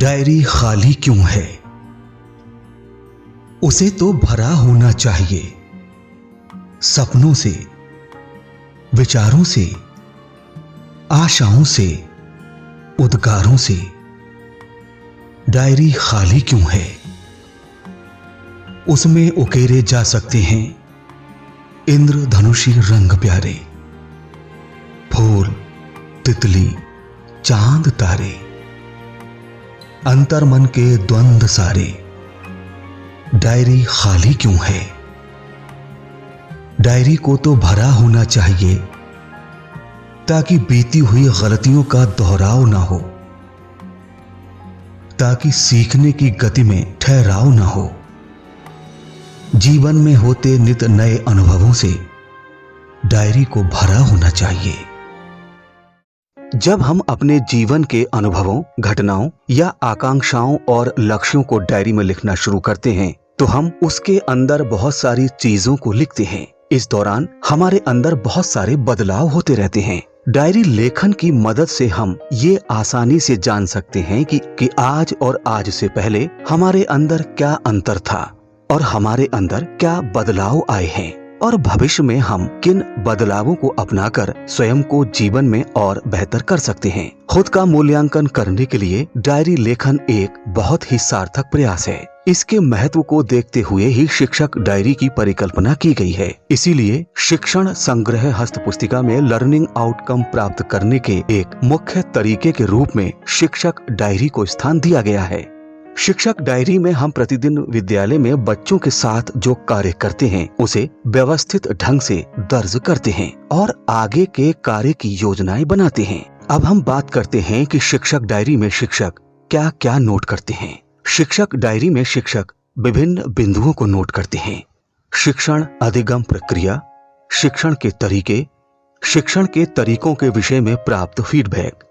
Diary खाली क्यों है? उसे तो भरा होना चाहिए सपनों से, विचारों से, आशाओं से, उद्गारों से। डायरी खाली क्यों है? उसमें उकेरे जा सकते हैं इंद्रधनुषी रंग प्यारे, फूल, तितली, चांद, तारे, अंतर्मन के द्वंद्व सारे। डायरी खाली क्यों है? डायरी को तो भरा होना चाहिए ताकि बीती हुई गलतियों का दोहराव ना हो, ताकि सीखने की गति में ठहराव ना हो। जीवन में होते नित नए अनुभवों से डायरी को भरा होना चाहिए। जब हम अपने जीवन के अनुभवों, घटनाओं या आकांक्षाओं और लक्ष्यों को डायरी में लिखना शुरू करते हैं तो हम उसके अंदर बहुत सारी चीजों को लिखते हैं। इस दौरान हमारे अंदर बहुत सारे बदलाव होते रहते हैं। डायरी लेखन की मदद से हम ये आसानी से जान सकते हैं कि आज और आज से पहले हमारे अंदर क्या अंतर था और हमारे अंदर क्या बदलाव आए हैं और भविष्य में हम किन बदलावों को अपनाकर स्वयं को जीवन में और बेहतर कर सकते हैं। खुद का मूल्यांकन करने के लिए डायरी लेखन एक बहुत ही सार्थक प्रयास है। इसके महत्व को देखते हुए ही शिक्षक डायरी की परिकल्पना की गई है। इसीलिए शिक्षण संग्रह हस्त पुस्तिका में लर्निंग आउटकम प्राप्त करने के एक मुख्य तरीके के रूप में शिक्षक डायरी को स्थान दिया गया है। शिक्षक डायरी में हम प्रतिदिन विद्यालय में बच्चों के साथ जो कार्य करते हैं उसे व्यवस्थित ढंग से दर्ज करते हैं और आगे के कार्य की योजनाएं बनाते हैं। अब हम बात करते हैं कि शिक्षक डायरी में शिक्षक क्या क्या नोट करते हैं। शिक्षक डायरी में शिक्षक विभिन्न बिंदुओं को नोट करते हैं। शिक्षण अधिगम प्रक्रिया, शिक्षण के तरीके, शिक्षण के तरीकों के विषय में प्राप्त फीडबैक,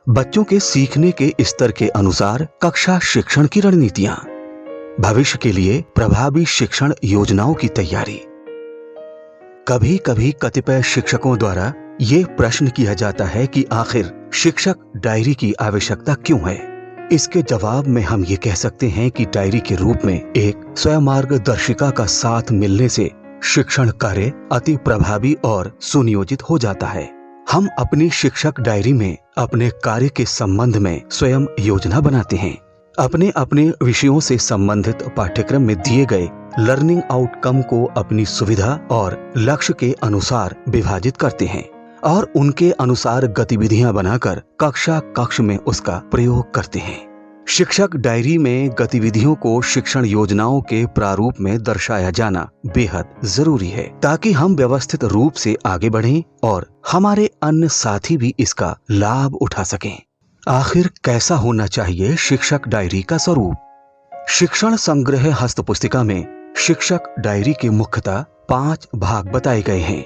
बच्चों के सीखने के स्तर के अनुसार कक्षा शिक्षण की रणनीतियां, भविष्य के लिए प्रभावी शिक्षण योजनाओं की तैयारी। कभी कभी कतिपय शिक्षकों द्वारा ये प्रश्न किया जाता है कि आखिर शिक्षक डायरी की आवश्यकता क्यों है। इसके जवाब में हम ये कह सकते हैं कि डायरी के रूप में एक स्वयंमार्गदर्शिका का साथ मिलने से शिक्षण कार्य अति प्रभावी और सुनियोजित हो जाता है। हम अपनी शिक्षक डायरी में अपने कार्य के संबंध में स्वयं योजना बनाते हैं। अपने अपने विषयों से संबंधित पाठ्यक्रम में दिए गए लर्निंग आउटकम को अपनी सुविधा और लक्ष्य के अनुसार विभाजित करते हैं और उनके अनुसार गतिविधियां बनाकर कक्षा कक्ष में उसका प्रयोग करते हैं। शिक्षक डायरी में गतिविधियों को शिक्षण योजनाओं के प्रारूप में दर्शाया जाना बेहद जरूरी है ताकि हम व्यवस्थित रूप से आगे बढ़ें और हमारे अन्य साथी भी इसका लाभ उठा सकें। आखिर कैसा होना चाहिए शिक्षक डायरी का स्वरूप? शिक्षण संग्रह हस्त पुस्तिका में शिक्षक डायरी के मुख्यतः 5 भाग बताए गए हैं।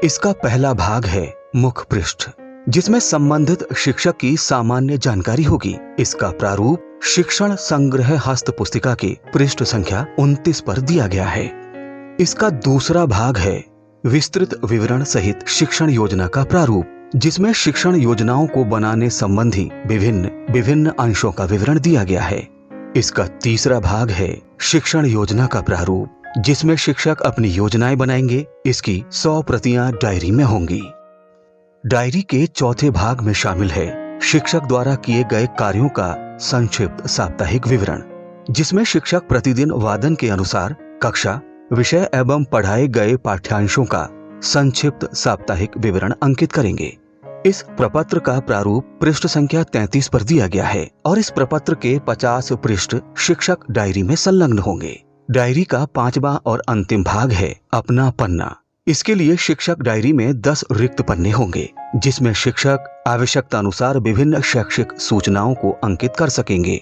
इसका पहला भाग है मुख्य पृष्ठ, जिसमें संबंधित शिक्षक की सामान्य जानकारी होगी। इसका प्रारूप शिक्षण संग्रह हस्त पुस्तिका के पृष्ठ संख्या 29 पर दिया गया है। इसका दूसरा भाग है विस्तृत विवरण सहित शिक्षण योजना का प्रारूप, जिसमें शिक्षण योजनाओं को बनाने संबंधी विभिन्न अंशों का विवरण दिया गया है। इसका तीसरा भाग है शिक्षण योजना का प्रारूप, जिसमें शिक्षक अपनी योजनाएं बनाएंगे। इसकी 100 प्रतियां डायरी में होंगी। डायरी के चौथे भाग में शामिल है शिक्षक द्वारा किए गए कार्यों का संक्षिप्त साप्ताहिक विवरण, जिसमें शिक्षक प्रतिदिन वादन के अनुसार कक्षा, विषय एवं पढ़ाए गए पाठ्यांशों का संक्षिप्त साप्ताहिक विवरण अंकित करेंगे। इस प्रपत्र का प्रारूप पृष्ठ संख्या 33 पर दिया गया है और इस प्रपत्र के 50 पृष्ठ शिक्षक डायरी में संलग्न होंगे। डायरी का 5वां और अंतिम भाग है अपना पन्ना। इसके लिए शिक्षक डायरी में 10 रिक्त पन्ने होंगे, जिसमें शिक्षक आवश्यकता अनुसार विभिन्न शैक्षिक सूचनाओं को अंकित कर सकेंगे।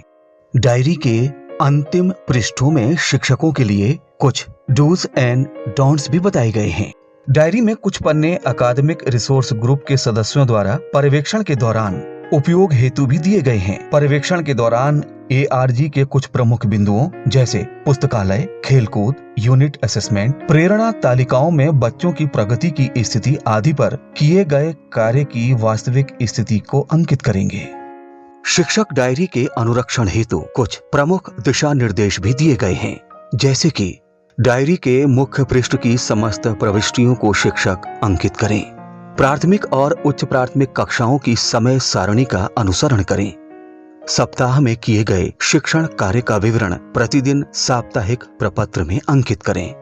डायरी के अंतिम पृष्ठों में शिक्षकों के लिए कुछ डूज एंड डोंट्स भी बताए गए हैं। डायरी में कुछ पन्ने अकादमिक रिसोर्स ग्रुप के सदस्यों द्वारा पर्यवेक्षण के दौरान उपयोग हेतु भी दिए गए हैं। पर्यवेक्षण के दौरान ARG के कुछ प्रमुख बिंदुओं जैसे पुस्तकालय, खेलकूद, यूनिट असेसमेंट, प्रेरणा तालिकाओं में बच्चों की प्रगति की स्थिति आदि पर किए गए कार्य की वास्तविक स्थिति को अंकित करेंगे। शिक्षक डायरी के अनुरक्षण हेतु कुछ प्रमुख दिशा निर्देश भी दिए गए हैं, जैसे कि डायरी के मुख्य पृष्ठ की समस्त प्रविष्टियों को शिक्षक अंकित करें। प्राथमिक और उच्च प्राथमिक कक्षाओं की समय सारणी का अनुसरण करें। सप्ताह में किए गए शिक्षण कार्य का विवरण प्रतिदिन साप्ताहिक प्रपत्र में अंकित करें।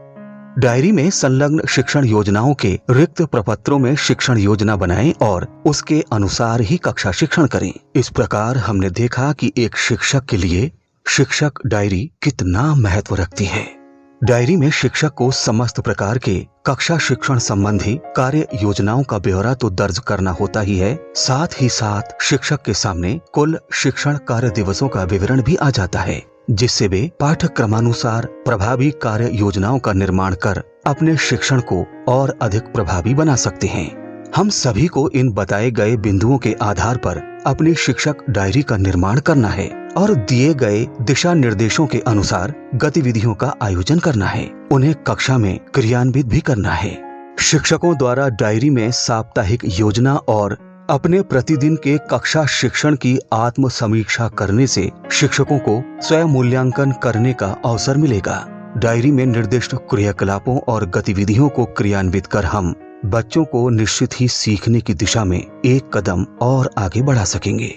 डायरी में संलग्न शिक्षण योजनाओं के रिक्त प्रपत्रों में शिक्षण योजना बनाएं और उसके अनुसार ही कक्षा शिक्षण करें। इस प्रकार हमने देखा कि एक शिक्षक के लिए शिक्षक डायरी कितना महत्व रखती है। डायरी में शिक्षक को समस्त प्रकार के कक्षा शिक्षण संबंधी कार्य योजनाओं का ब्यौरा तो दर्ज करना होता ही है, साथ ही साथ शिक्षक के सामने कुल शिक्षण कार्य दिवसों का विवरण भी आ जाता है, जिससे वे पाठ्यक्रमानुसार प्रभावी कार्य योजनाओं का निर्माण कर अपने शिक्षण को और अधिक प्रभावी बना सकते हैं। हम सभी को इन बताए गए बिंदुओं के आधार पर अपनी शिक्षक डायरी का निर्माण करना है और दिए गए दिशा निर्देशों के अनुसार गतिविधियों का आयोजन करना है। उन्हें कक्षा में क्रियान्वित भी करना है। शिक्षकों द्वारा डायरी में साप्ताहिक योजना और अपने प्रतिदिन के कक्षा शिक्षण की आत्म समीक्षा करने से शिक्षकों को स्वयं मूल्यांकन करने का अवसर मिलेगा। डायरी में निर्दिष्ट क्रियाकलापों और गतिविधियों को क्रियान्वित कर हम बच्चों को निश्चित ही सीखने की दिशा में एक कदम और आगे बढ़ा सकेंगे।